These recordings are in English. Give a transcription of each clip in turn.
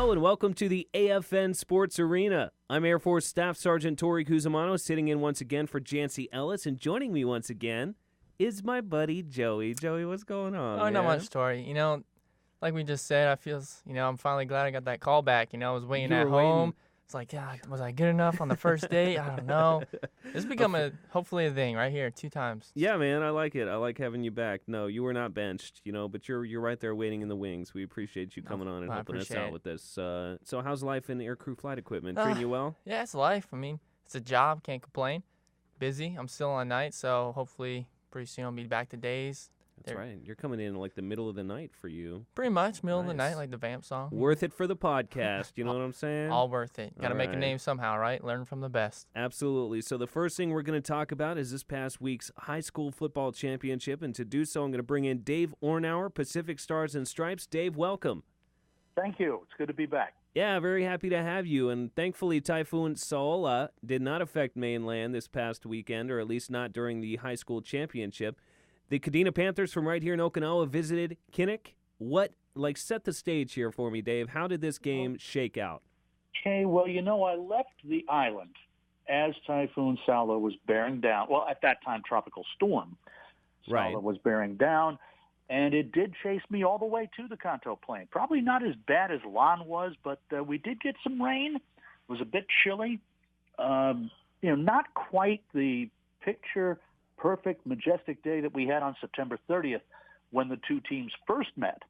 Hello and welcome to the AFN Sports Arena. I'm Air Force Staff Sergeant Tory sitting in once again for Jancy Ellis, and joining me once again is my buddy Joey. Joey, what's going on, man? Not much, Tory. Like we just said, I feel, I'm finally glad I got that call back. I was waiting at home. It's like, was I good enough on the first date? I don't know. This become hopefully a thing right here 2 times. Yeah, man, I like it. I like having you back. No, you were not benched, but you're right there waiting in the wings. We appreciate you coming on and helping us out with this. So how's life in aircrew flight equipment? Treating you well? Yeah, it's life. It's a job. Can't complain. Busy. I'm still on night, so hopefully pretty soon I'll be back to days. That's right. You're coming in like the middle of the night for you. Pretty much middle of the night, like the Vamp song. Worth it for the podcast. You know what I'm saying? All worth it. Got to make a name somehow, right? Learn from the best. Absolutely. So the first thing we're going to talk about is this past week's high school football championship. And to do so, I'm going to bring in Dave Ornauer, Pacific Stars and Stripes. Dave, welcome. Thank you. It's good to be back. Yeah, very happy to have you. And thankfully, Typhoon Sol did not affect mainland this past weekend, or at least not during the high school championship. The Kadena Panthers from right here in Okinawa visited Kinnick. Set the stage here for me, Dave. How did this game shake out? Okay, well, I left the island as Typhoon Salo was bearing down. Well, at that time, Tropical Storm Salo was bearing down, and it did chase me all the way to the Kanto Plain. Probably not as bad as Lan was, but we did get some rain. It was a bit chilly. Not quite the picture-perfect, majestic day that we had on September 30th when the two teams first met,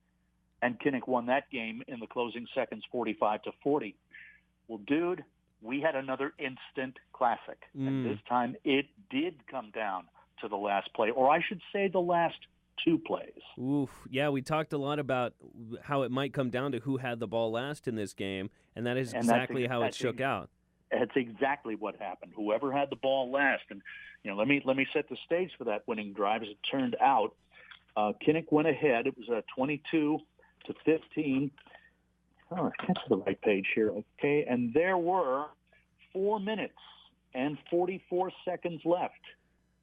and Kinnick won that game in the closing seconds 45-40. Well, dude, we had another instant classic, and this time it did come down to the last play, or I should say the last 2 plays. Oof. Yeah, we talked a lot about how it might come down to who had the ball last in this game, and that is exactly how it shook out. That's exactly what happened. Whoever had the ball last, and let me set the stage for that winning drive. As it turned out, Kinnick went ahead. It was 22-15. Oh, I can't see the right page here. Okay, and there were 4 minutes and 44 seconds left.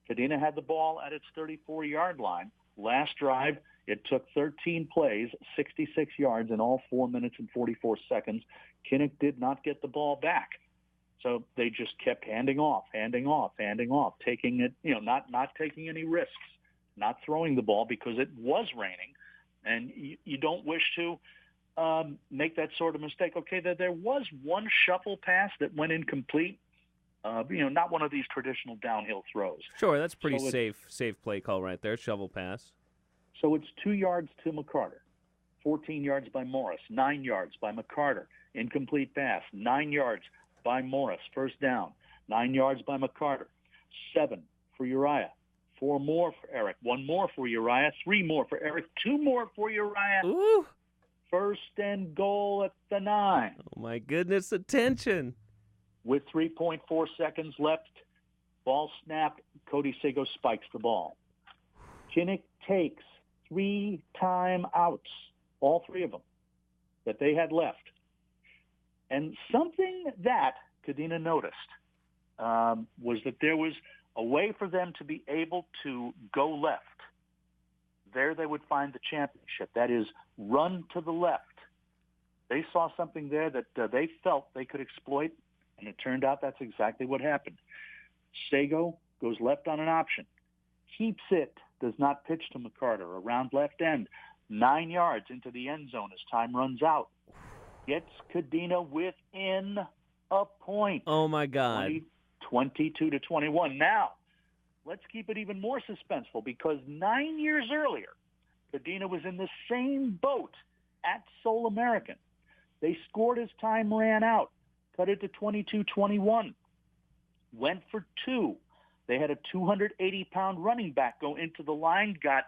Kadena had the ball at its 34-yard line. Last drive, it took 13 plays, 66 yards in all 4 minutes and 44 seconds. Kinnick did not get the ball back. So they just kept handing off, taking it, not taking any risks, not throwing the ball because it was raining. And you don't wish to make that sort of mistake. Okay, there was one shuffle pass that went incomplete. Not one of these traditional downhill throws. Sure, that's pretty safe play call right there, shovel pass. So it's 2 yards to McCarter, 14 yards by Morris, 9 yards by McCarter, incomplete pass, 9 yards by Morris, first down, 9 yards by McCarter, 7 for Uriah, 4 more for Eric, 1 more for Uriah, 3 more for Eric, 2 more for Uriah. Ooh. First and goal at the 9. Oh, my goodness, attention. With 3.4 seconds left, ball snapped, Cody Sago spikes the ball. Kinnick takes 3 timeouts, all 3 of them, that they had left. And something that Kadena noticed was that there was a way for them to be able to go left. There they would find the championship. That is, run to the left. They saw something there that they felt they could exploit, and it turned out that's exactly what happened. Sago goes left on an option. Keeps it, does not pitch to McCarter. Around left end, 9 yards into the end zone as time runs out. Gets Kadena within a point. Oh, my God. 22-21. Now, let's keep it even more suspenseful because 9 years earlier, Kadena was in the same boat at Seoul American. They scored as time ran out, cut it to 22-21, went for 2. They had a 280-pound running back go into the line, got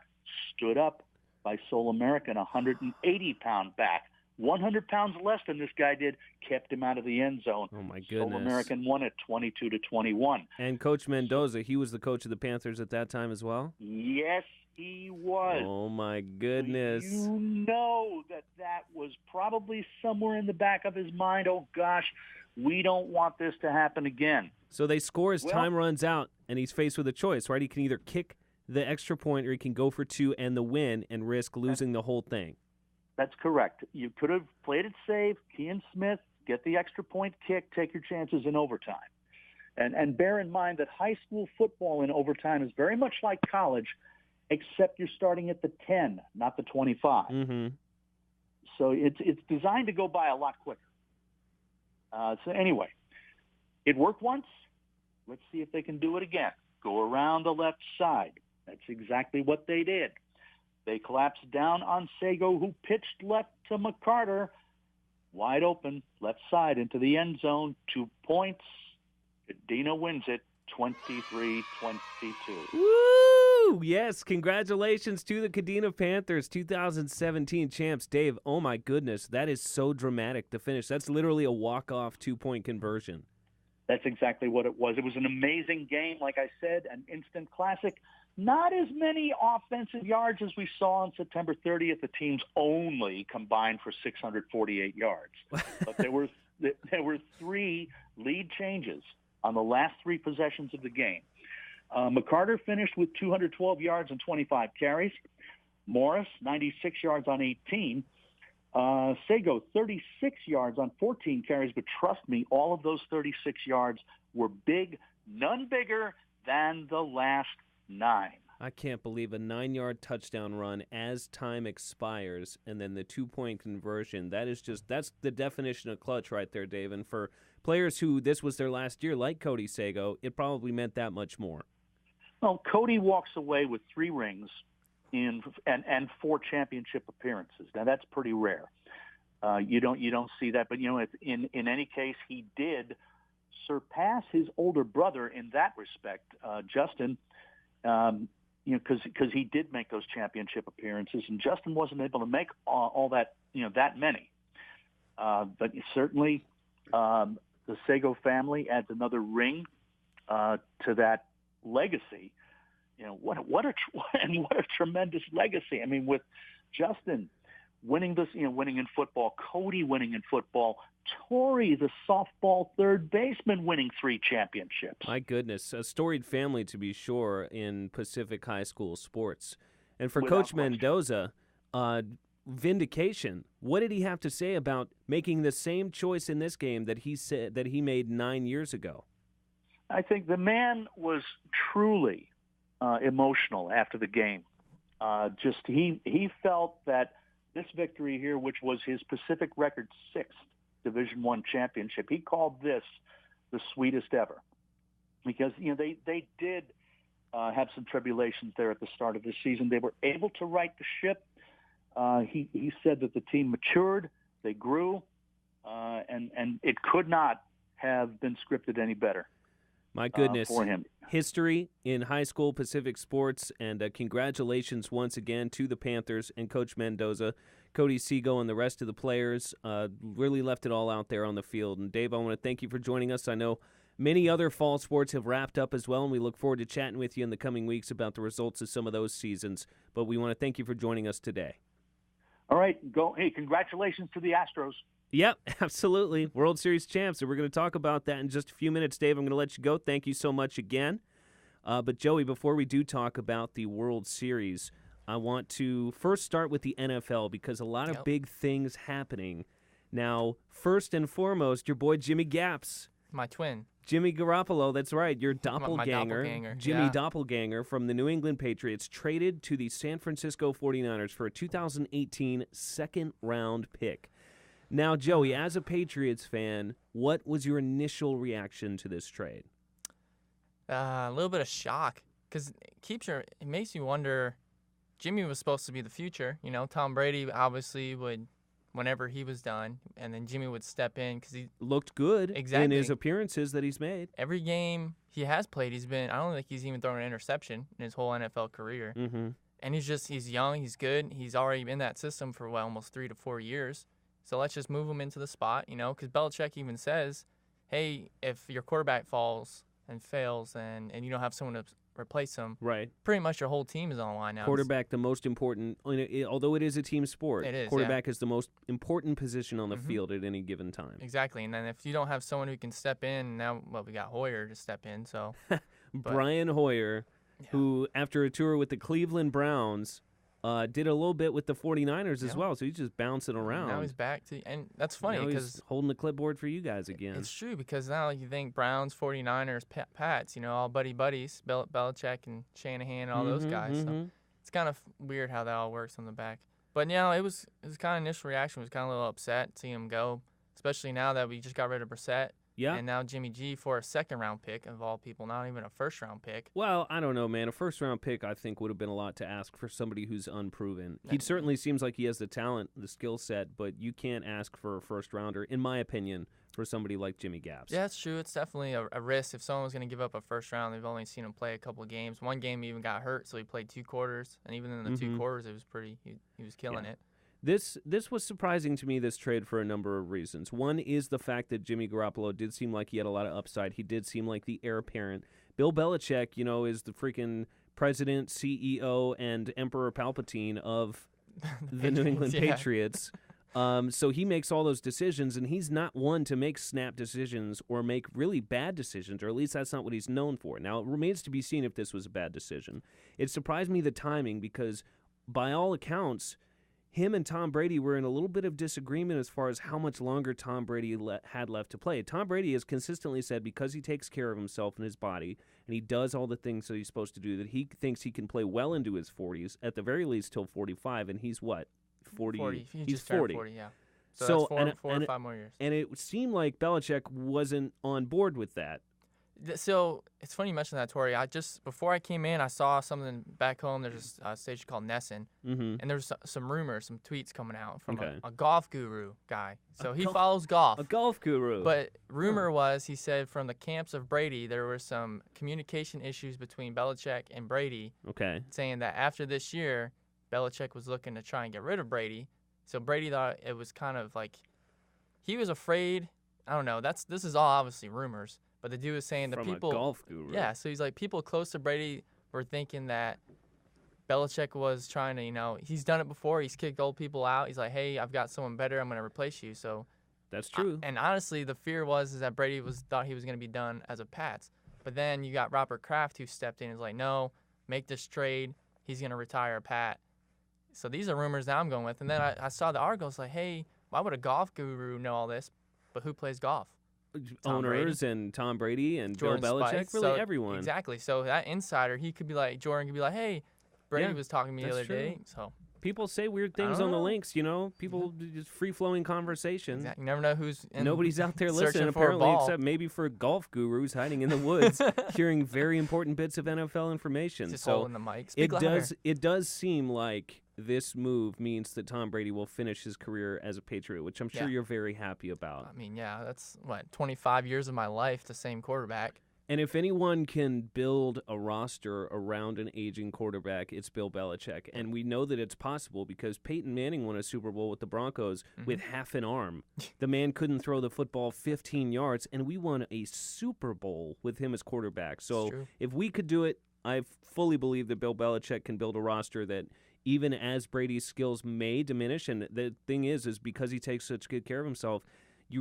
stood up by Seoul American, a 180-pound back. 100 pounds less than this guy did, kept him out of the end zone. Oh, my goodness. Seoul American won it 22-21. And Coach Mendoza, he was the coach of the Panthers at that time as well? Yes, he was. Oh, my goodness. You know that was probably somewhere in the back of his mind, oh, gosh, we don't want this to happen again. So they score as time runs out, and he's faced with a choice, right? He can either kick the extra point or he can go for 2 and the win and risk losing the whole thing. That's correct. You could have played it safe, Kean Smith, get the extra point kick, take your chances in overtime. And bear in mind that high school football in overtime is very much like college, except you're starting at the 10, not the 25. Mm-hmm. So it's designed to go by a lot quicker. So anyway, it worked once. Let's see if they can do it again. Go around the left side. That's exactly what they did. They collapsed down on Sago, who pitched left to McCarter. Wide open, left side into the end zone. 2 points. Kadena wins it 23-22. Woo! Yes, congratulations to the Kadena Panthers, 2017 champs. Dave, oh my goodness, that is so dramatic to finish. That's literally a walk-off 2-point conversion. That's exactly what it was. It was an amazing game, like I said, an instant classic. Not as many offensive yards as we saw on September 30th. The teams only combined for 648 yards. But there were 3 lead changes on the last 3 possessions of the game. McCarter finished with 212 yards and 25 carries. Morris, 96 yards on 18. Sago, 36 yards on 14 carries. But trust me, all of those 36 yards were big, none bigger than the last 9. I can't believe a 9-yard touchdown run as time expires, and then the 2-point conversion. That's the definition of clutch right there, Dave. And for players who this was their last year, like Cody Sago, it probably meant that much more. Well, Cody walks away with 3 rings and 4 championship appearances. Now that's pretty rare. You don't see that, but in any case, he did surpass his older brother in that respect, Justin. Because he did make those championship appearances, and Justin wasn't able to make all that that many. But certainly, the Sago family adds another ring to that legacy. What a tremendous legacy. I mean, with Justin winning this, winning in football, Cody winning in football, Tory, the softball third baseman, winning 3 championships. My goodness, a storied family to be sure in Pacific high school sports. And for Without Coach question. Mendoza, vindication. What did he have to say about making the same choice in this game that he said that he made 9 years ago? I think the man was truly emotional after the game. He felt that this victory here, which was his Pacific record 6th Division I championship, he called this the sweetest ever, because they did have some tribulations there at the start of the season. They were able to right the ship. He said that the team matured, they grew, and it could not have been scripted any better. My goodness, for him. History in high school Pacific sports, and congratulations once again to the Panthers and Coach Mendoza. Cody Sago and the rest of the players really left it all out there on the field. And Dave, I want to thank you for joining us. I know many other fall sports have wrapped up as well, and we look forward to chatting with you in the coming weeks about the results of some of those seasons. But we want to thank you for joining us today. All right, hey, congratulations to the Astros. Yep, absolutely. World Series champs, and we're going to talk about that in just a few minutes. Dave, I'm going to let you go. Thank you so much again. But, Joey, before we do talk about the World Series, I want to first start with the NFL because a lot of big things happening. Now, first and foremost, your boy Jimmy Gaps. My twin. Jimmy Garoppolo, that's right, your doppelganger. My doppelganger. Jimmy Doppelganger from the New England Patriots traded to the San Francisco 49ers for a 2018 second-round pick. Now, Joey, as a Patriots fan, what was your initial reaction to this trade? A little bit of shock, because it makes you wonder. Jimmy was supposed to be the future. Tom Brady obviously would, whenever he was done, and then Jimmy would step in because he looked good in his appearances that he's made. Every game he has played, I don't think he's even thrown an interception in his whole NFL career. Mm-hmm. And he's young, he's good, he's already in that system for almost 3 to 4 years. So let's just move him into the spot, because Belichick even says, hey, if your quarterback falls and fails and you don't have someone to replace him, right, pretty much your whole team is on the line now. Quarterback, the most important, although it is a team sport, it is, quarterback is the most important position on the field at any given time. Exactly, and then if you don't have someone who can step in, now, we got Hoyer to step in, so. Brian Hoyer, who, after a tour with the Cleveland Browns, did a little bit with the 49ers as well, so he's just bouncing around. Now he's back to, and that's funny because holding the clipboard for you guys again. It's true because now you think Browns, 49ers, Pats, all buddies, Belichick and Shanahan and all those guys. So it's kind of weird how that all works on the back. But it was kind of initial reaction was kind of a little upset seeing him go, especially now that we just got rid of Brissett. Yeah. And now Jimmy G for a second-round pick of all people, not even a first-round pick. Well, I don't know, man. A first-round pick, I think, would have been a lot to ask for somebody who's unproven. He certainly seems like he has the talent, the skill set, but you can't ask for a first-rounder, in my opinion, for somebody like Jimmy Gaps. Yeah, it's true. It's definitely a risk. If someone was going to give up a first round, they've only seen him play a couple of games. One game he even got hurt, so he played 2 quarters. And even in the 2 quarters, it was he was killing it. This was surprising to me, this trade, for a number of reasons. One is the fact that Jimmy Garoppolo did seem like he had a lot of upside. He did seem like the heir apparent. Bill Belichick, is the freaking president, CEO, and Emperor Palpatine of the New England Patriots. So he makes all those decisions, and he's not one to make snap decisions or make really bad decisions, or at least that's not what he's known for. Now, it remains to be seen if this was a bad decision. It surprised me, the timing, because by all accounts, him and Tom Brady were in a little bit of disagreement as far as how much longer Tom Brady had left to play. Tom Brady has consistently said because he takes care of himself and his body and he does all the things that he's supposed to do, that he thinks he can play well into his 40s, at the very least till 45, and he's what? 40. He he's just 40. 40, yeah. So that's 4 or 5 more years. And it seemed like Belichick wasn't on board with that. So it's funny you mentioned that, Tory. Before I came in, I saw something back home. There's a station called Nesson, and there's some rumors, some tweets coming out from a golf guru guy. So he follows golf. A golf guru. But rumor was, he said, from the camps of Brady, there were some communication issues between Belichick and Brady. Okay. Saying that after this year, Belichick was looking to try and get rid of Brady. So Brady thought it was kind of like he was afraid. I don't know. This is all obviously rumors. But the dude was saying the people. From a golf guru. Yeah, so he's like, people close to Brady were thinking that Belichick was trying to, he's done it before. He's kicked old people out. He's like, hey, I've got someone better. I'm going to replace you. So that's true. And honestly, the fear is that Brady thought he was going to be done as a Pats. But then you got Robert Kraft who stepped in and was like, no, make this trade. He's going to retire a Pat. So these are rumors that I'm going with. And then I saw the articles like, hey, why would a golf guru know all this? But who plays golf? Owners and Tom Brady and Jordan Bill Belichick, Spice. really So, everyone. Exactly. So that insider, Jordan could be like, hey, Brady was talking to me the other day. So people say weird things on the links, People just free-flowing conversation. Exactly. You never know who's Nobody's out there listening, apparently, except maybe for golf gurus hiding in the woods, hearing very important bits of NFL information. Just so holding the mic. It does seem like this move means that Tom Brady will finish his career as a Patriot, which I'm sure you're very happy about. I mean, that's 25 years of my life, the same quarterback. And if anyone can build a roster around an aging quarterback, it's Bill Belichick. And we know that it's possible because Peyton Manning won a Super Bowl with the Broncos with half an arm. The man couldn't throw the football 15 yards, and we won a Super Bowl with him as quarterback. So if we could do it, I fully believe that Bill Belichick can build a roster that, even as Brady's skills may diminish, and the thing is because he takes such good care of himself, he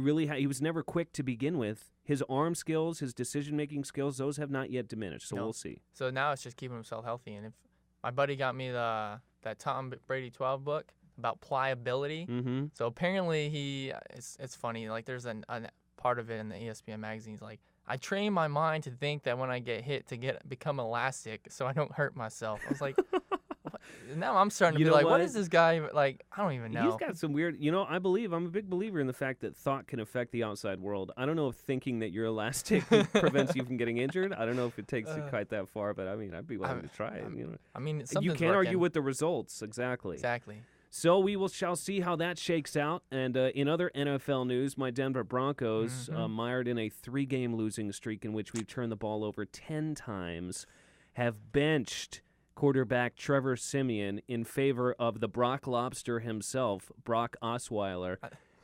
was never quick to begin with. His arm skills, his decision-making skills, those have not yet diminished, so we'll see. So now it's just keeping himself healthy. And if my buddy got me that Tom Brady 12 book about pliability. So apparently it's funny, like there's a part of it in the ESPN magazine. He's like, I train my mind to think that when I get hit to become elastic so I don't hurt myself. I was like, now I'm starting to be like, what is this guy like? I don't even know. He's got some weird, I'm a big believer in the fact that thought can affect the outside world. I don't know if thinking that you're elastic prevents you from getting injured. I don't know if it takes it quite that far, but I mean, I'd be willing to try it. I mean, you can't argue with the results. Exactly. So we shall see how that shakes out. And in other NFL news, my Denver Broncos, mired in a 3-game losing streak in which we've turned the ball over 10 times, have benched quarterback Trevor Siemian in favor of the Brock Lobster himself, Brock Osweiler.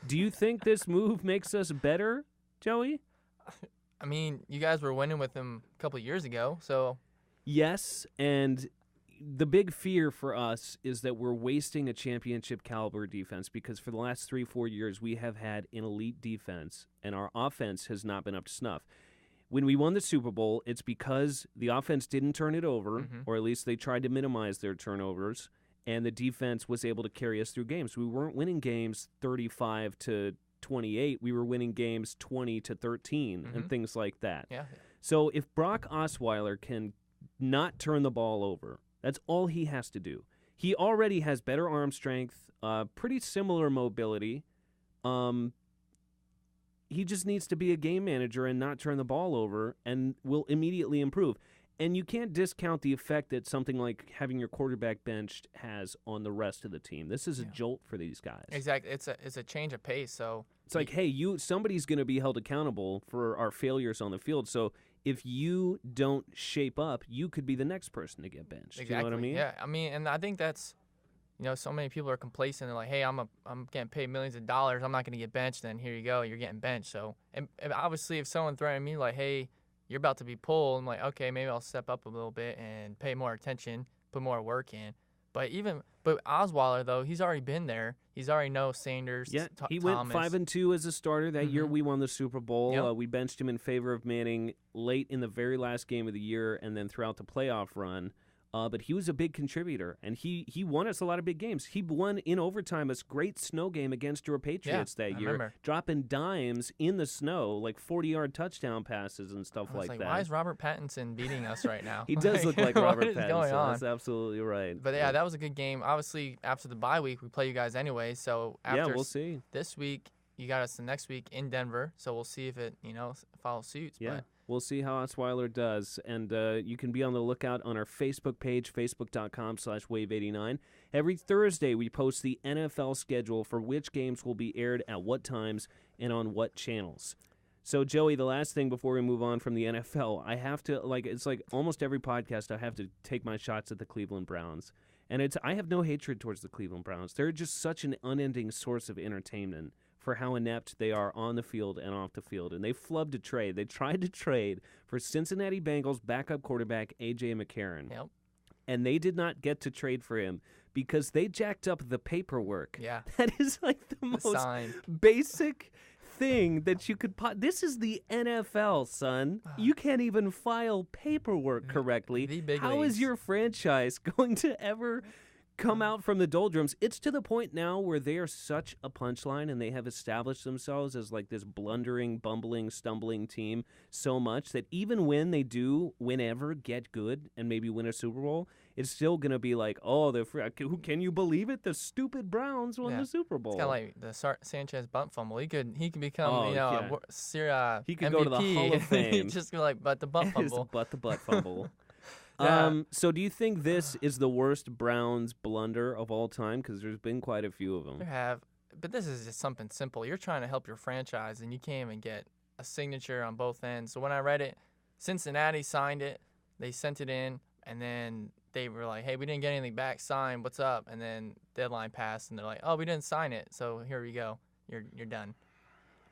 Do you think this move makes us better, Joey? I mean, you guys were winning with him a couple of years ago, so. Yes, and the big fear for us is that we're wasting a championship caliber defense because for the last 3-4 years we have had an elite defense and our offense has not been up to snuff. When we won the Super Bowl, it's because the offense didn't turn it over, or at least they tried to minimize their turnovers, and the defense was able to carry us through games. We weren't winning games 35-28. We were winning games 20-13 and things like that. Yeah. So if Brock Osweiler can not turn the ball over, that's all he has to do. He already has better arm strength, pretty similar mobility. He just needs to be a game manager and not turn the ball over, and will immediately improve. And you can't discount the effect that something like having your quarterback benched has on the rest of the team. This is a jolt for these guys. Exactly. It's a change of pace. So it's like, hey, somebody's going to be held accountable for our failures on the field. So if you don't shape up, you could be the next person to get benched. Exactly. You know what I mean? Yeah. I mean, and I think that's, so many people are complacent. They're like, hey, I'm getting paid millions of dollars. I'm not going to get benched. Then here you go. You're getting benched. So, and obviously, if someone threatened me like, hey, you're about to be pulled, I'm like, okay, maybe I'll step up a little bit and pay more attention, put more work in. But Osweiler, though, he's already been there. He's already knows Sanders. Yeah, he Thomas. went 5-2 as a starter that year. We won the Super Bowl. Yep. We benched him in favor of Manning late in the very last game of the year, and then throughout the playoff run. But he was a big contributor, and he won us a lot of big games. He won in overtime a great snow game against your Patriots that year, remember. dropping dimes in the snow, like 40-yard touchdown passes and stuff like that. Why is Robert Pattinson beating us right now? He does look like Robert What is Pattinson. going on? That's absolutely right. But yeah, that was a good game. Obviously, after the bye week, we play you guys anyway. So after we'll see. This week, you got us the next week in Denver. So we'll see if it follows suit. Yeah. But we'll see how Osweiler does, and you can be on the lookout on our Facebook page, facebook.com/Wave89. Every Thursday, we post the NFL schedule for which games will be aired at what times and on what channels. So, Joey, the last thing before we move on from the NFL, I have to, it's like almost every podcast, I have to take my shots at the Cleveland Browns. And I have no hatred towards the Cleveland Browns. They're just such an unending source of entertainment for how inept they are on the field and off the field. And they flubbed a trade. They tried to trade for Cincinnati Bengals backup quarterback A.J. McCarron. Yep. And they did not get to trade for him because they jacked up the paperwork. Yeah. That is like the most sign. basic thing that you could this is the NFL, son. You can't even file paperwork correctly. The big How leagues. is your franchise going to ever come out from the doldrums? It's to the point now where they are such a punchline, and they have established themselves as like this blundering, bumbling, stumbling team so much that even when they do, whenever, get good and maybe win a Super Bowl, it's still going to be like, oh, can you believe it? The stupid Browns won the Super Bowl. It's kind of like the Sanchez bunt fumble. He could become he could MVP. go to the Hall of Fame. He'd just be like, but the butt fumble. the butt fumble. Yeah. So do you think this is the worst Browns blunder of all time? Because there's been quite a few of them. There have, but this is just something simple. You're trying to help your franchise, and you can't even get a signature on both ends. So when I read it, Cincinnati signed it. They sent it in, and then they were like, hey, we didn't get anything back. Sign. What's up? And then deadline passed, and they're like, oh, we didn't sign it. So here we go. You're done.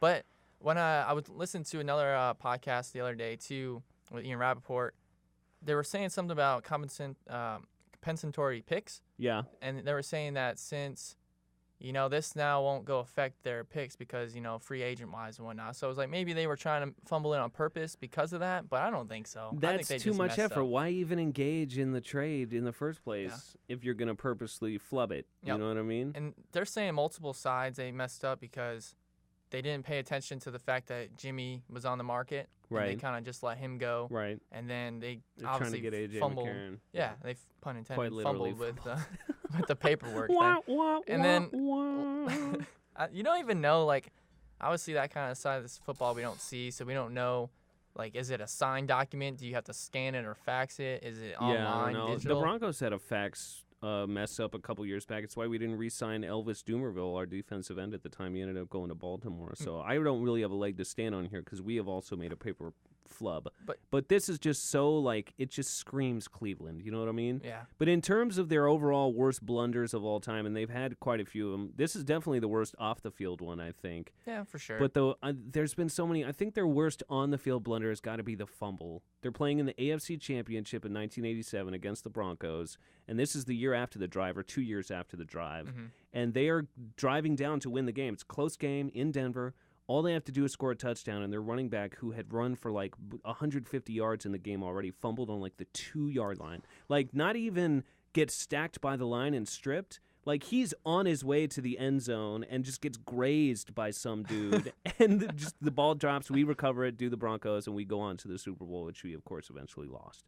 But when I would listen to another podcast the other day, too, with Ian Rappaport, they were saying something about compensatory picks. Yeah. And they were saying that since, this now won't go affect their picks because, free agent-wise and whatnot. So it was like maybe they were trying to fumble it on purpose because of that, but I don't think so. I think That's they too just much messed effort. up. Why even engage in the trade in the first place if you're going to purposely flub it? Yep. You know what I mean? And they're saying multiple sides they messed up because they didn't pay attention to the fact that Jimmy was on the market. Right. And they kind of just let him go. Right. And then they're trying obviously to get A.J. fumbled. McCarron. Yeah, they pun intended Quite literally fumbled with the paperwork Wah, thing. wah, And wah, then wah. you don't even know, obviously that kind of side of this football we don't see, so we don't know, is it a signed document? Do you have to scan it or fax it? Is it online, digital? The Broncos had a fax mess up a couple years back. It's why we didn't re-sign Elvis Dumerville, our defensive end at the time. He ended up going to Baltimore. So I don't really have a leg to stand on here because we have also made a paper flub. But this is just so, it just screams Cleveland. You know what I mean? Yeah. But in terms of their overall worst blunders of all time, and they've had quite a few of them, this is definitely the worst off-the-field one, I think. Yeah, for sure. But there's been so many. I think their worst on-the-field blunder has got to be the fumble. They're playing in the AFC Championship in 1987 against the Broncos, and this is the year after the drive, or 2 years after the drive. Mm-hmm. And they are driving down to win the game. It's a close game in Denver. All they have to do is score a touchdown, and their running back, who had run for like 150 yards in the game already, fumbled on like the 2-yard line. Like, not even get stacked by the line and stripped. Like, he's on his way to the end zone and just gets grazed by some dude. And just the ball drops, we recover it, do the Broncos, and we go on to the Super Bowl, which we, of course, eventually lost.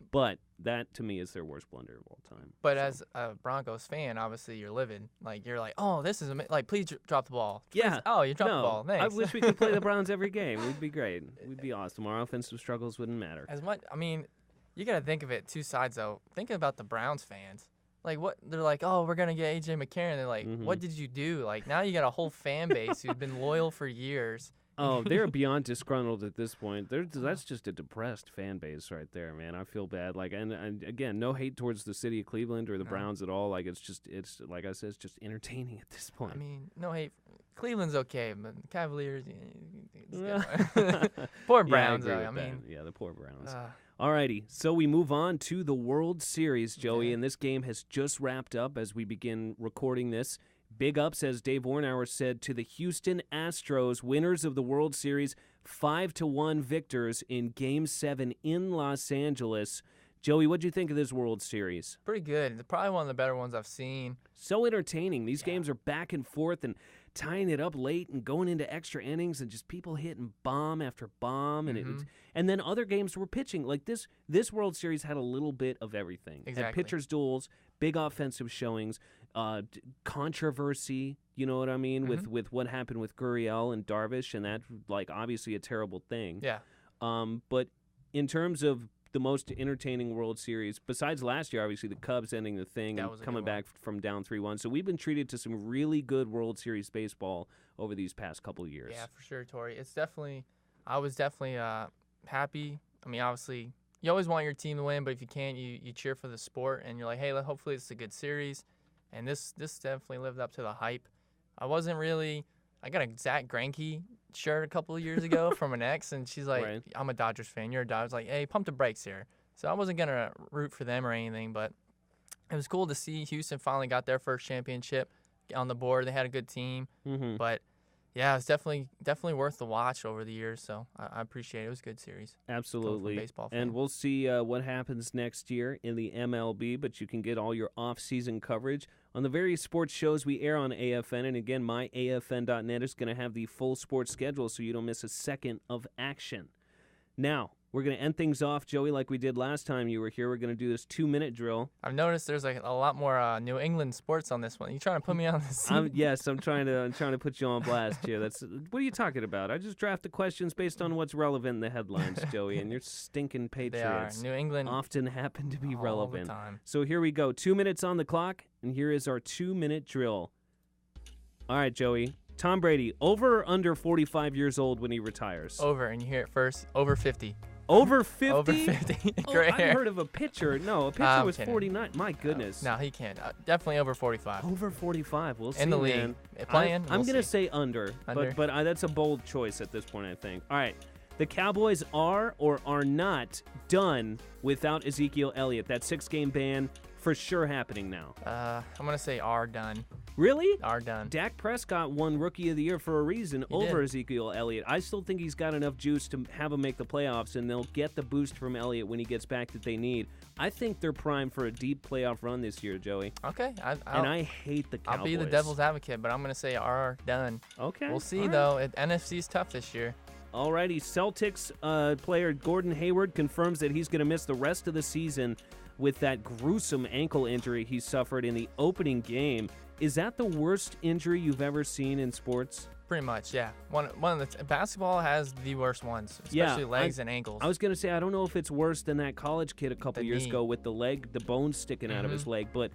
But that, to me, is their worst blunder of all time. But as a Broncos fan, obviously you're livid. Like, you're like, oh, this is like, please drop the ball. Please. Yeah. Oh, you dropped the ball. Thanks. I wish we could play the Browns every game. We'd be great. We'd be awesome. Our offensive struggles wouldn't matter. I mean, you got to think of it two sides, though. Thinking about the Browns fans. Like, what? They're like, oh, we're going to get A.J. McCarron. They're like, what did you do? Like, now you got a whole fan base who's been loyal for years. Oh, they're beyond disgruntled at this point. That's just a depressed fan base right there, man. I feel bad. Like, and again, no hate towards the city of Cleveland or the Browns at all. Like, it's like I said, it's just entertaining at this point. I mean, no hate. Cleveland's okay, but the Cavaliers, poor Browns. Yeah, I mean, yeah, the poor Browns. Alrighty, so we move on to the World Series, Joey, Okay. and this game has just wrapped up as we begin recording this. Big ups, as Dave Warnauer said, to the Houston Astros, winners of the World Series, 5-1 victors in Game 7 in Los Angeles. Joey, what'd you think of this World Series? pretty good. Probably one of the better ones I've seen. So entertaining. These games are back and forth and tying it up late and going into extra innings and just people hitting bomb after bomb. And and then other games were pitching. Like this World Series had a little bit of everything. Exactly. Had pitchers' duels, big offensive showings, controversy, you know what I mean, with what happened with Gurriel and Darvish, and that's like obviously a terrible thing. Yeah. But in terms of the most entertaining World Series, besides last year, obviously the Cubs ending the thing That and was a coming good one. back from down 3-1. So we've been treated to some really good World Series baseball over these past couple of years. Yeah, for sure, Tory. I was definitely happy. I mean, obviously, you always want your team to win, but if you can't, you cheer for the sport, and you're like, hey, hopefully it's a good series. And this definitely lived up to the hype. I got a Zach Greinke shirt a couple of years ago from an ex, and she's like, Right. I'm a Dodgers fan. You're a Dodgers. Like, hey, pump the brakes here. So I wasn't going to root for them or anything, but it was cool to see Houston finally got their first championship on the board. They had a good team. But, yeah, it's definitely worth the watch over the years, so I appreciate it. It was a good series. Absolutely. Baseball fan. And we'll see what happens next year in the MLB, but you can get all your off-season coverage on the various sports shows we air on AFN. And again, myafn.net is going to have the full sports schedule so you don't miss a second of action. Now, we're going to end things off, Joey, like we did last time you were here. We're going to do this 2-minute drill. I've noticed there's like a lot more New England sports on this one. You trying to put me on this? Yes, I'm trying to put you on blast here. What are you talking about? I just draft the questions based on what's relevant in the headlines, Joey, and your stinking Patriots They are. New England often happen to be all relevant. the time. So here we go. 2 minutes on the clock, and here is our 2-minute drill. All right, Joey. Tom Brady, over or under 45 years old when he retires? Over, and you hear it first. Over 50. Over 50? Over 50. Oh, Gray I've hair. heard of a pitcher. No, a pitcher I'm was kidding. 49. My goodness. No, he can't. Definitely over 45. Over 45. We'll see, In the league. man. Playing, I'm we'll going to see. say under. Under. But that's a bold choice at this point, I think. All right. The Cowboys are or are not done without Ezekiel Elliott. That 6-game ban for sure happening now. I'm going to say are done. Really? Are done. Dak Prescott won Rookie of the Year for a reason over did. Ezekiel Elliott. I still think he's got enough juice to have him make the playoffs, and they'll get the boost from Elliott when he gets back that they need. I think they're primed for a deep playoff run this year, Joey. Okay. And I hate the Cowboys. I'll be the devil's advocate, but I'm going to say are done. Okay. We'll see, all right. though. NFC's tough this year. Alrighty, Celtics player Gordon Hayward confirms that he's going to miss the rest of the season with that gruesome ankle injury he suffered in the opening game. Is that the worst injury you've ever seen in sports? Pretty much, yeah. One of the basketball has the worst ones, especially legs and ankles. I was going to say, I don't know if it's worse than that college kid a couple The years knee. ago with the bones sticking out of his leg, but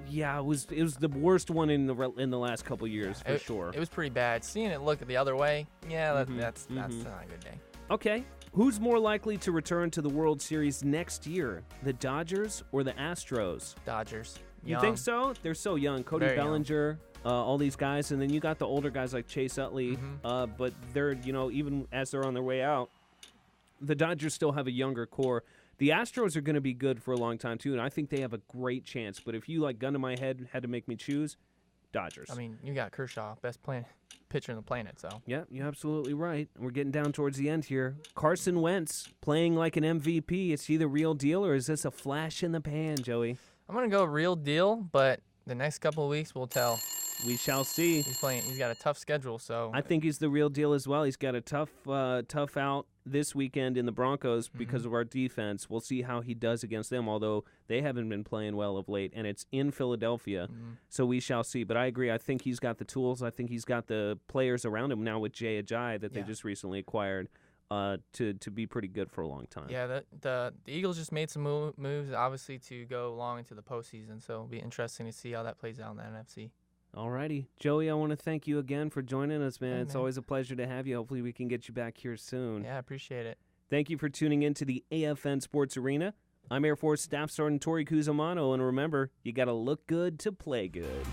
yeah, it was the worst one in the last couple years for sure. It was pretty bad. Seeing it look the other way, yeah, that's not a good day. Okay. Who's more likely to return to the World Series next year, the Dodgers or the Astros? Dodgers. You think so? They're so young. Cody Very young. Bellinger, all these guys, and then you got the older guys like Chase Utley. But they're, even as they're on their way out, the Dodgers still have a younger core. The Astros are going to be good for a long time too, and I think they have a great chance. But if you gun to my head had to make me choose, Dodgers. I mean, you got Kershaw, best pitcher on the planet, so. Yeah, you're absolutely right. We're getting down towards the end here. Carson Wentz playing like an MVP. Is he the real deal, or is this a flash in the pan, Joey? I'm going to go real deal, but the next couple of weeks will tell. We shall see. He's got a tough schedule, so. I think he's the real deal as well. He's got a tough out this weekend in the Broncos because of our defense. We'll see how he does against them, although they haven't been playing well of late, and it's in Philadelphia, so we shall see. But I agree. I think he's got the tools. I think he's got the players around him now with Jay Ajayi that they just recently acquired to be pretty good for a long time. Yeah, the Eagles just made some moves, obviously, to go long into the postseason, so it'll be interesting to see how that plays out in the NFC. All righty. Joey, I want to thank you again for joining us, man. Hey, it's man. always a pleasure to have you. Hopefully we can get you back here soon. Yeah, I appreciate it. Thank you for tuning in to the AFN Sports Arena. I'm Air Force Staff Sergeant Tory Cusimano, and remember, you got to look good to play good.